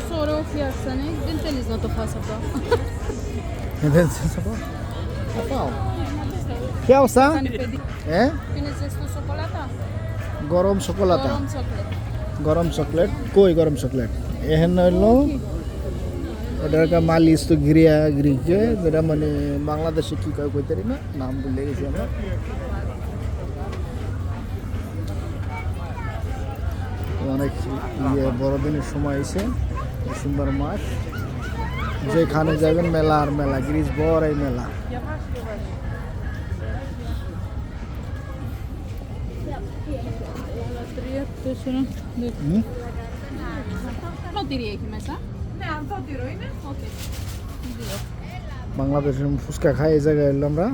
soro o fiarsane, din tenis na to faça pa. Kya hosa? Kani pedi. Eh? Tienes esto chocolate? গরম চকোলাতা Gorom chocolate. গরম chocolate কই গরম chocolate এহেন হইলো এটার কা মালিশ তো গিরিয়া গ্রিকে যেটা মানে বাংলাদেশে কি কয় কইতারি না নাম ভুলে গেছি আমরা অনেক ইয়ে বড়দিনের সময় এসে ডিসেম্বর মাস যেখানে যাবেন মেলা আর মেলা গ্রিস বড়াই মেলা No diria que mais, tá? Não, só tirou, né? Ok. বাংলাদেশের ফুচকা খাই এই জায়গায় এলাম আমরা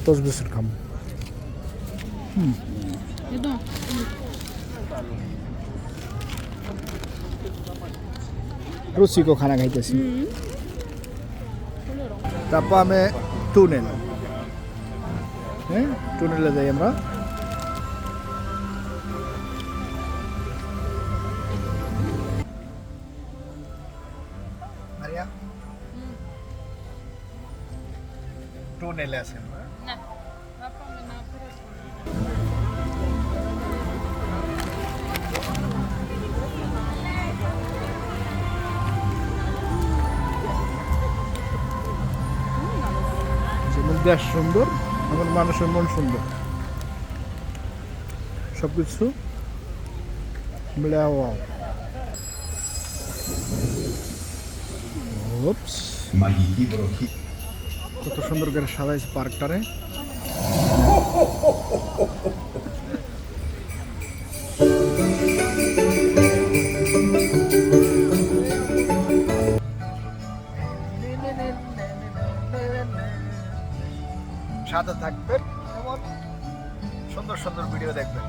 10 বছর খাম Então, রুচিকো খানা খাইতেছি তারপর আমি টুনেল হ্যাঁ টুনেলে যাই আমরা মারিয়া টুনেলে আছি আমরা não. Dá pra combinar por aqui. যেমন দেশ সুন্দর আমার মানুষের মন সুন্দর সব কিছু মিলে কত সুন্দর করে সাজাইছে পার্কটারে সাথে থাকবেন এমন সুন্দর সুন্দর ভিডিও দেখবেন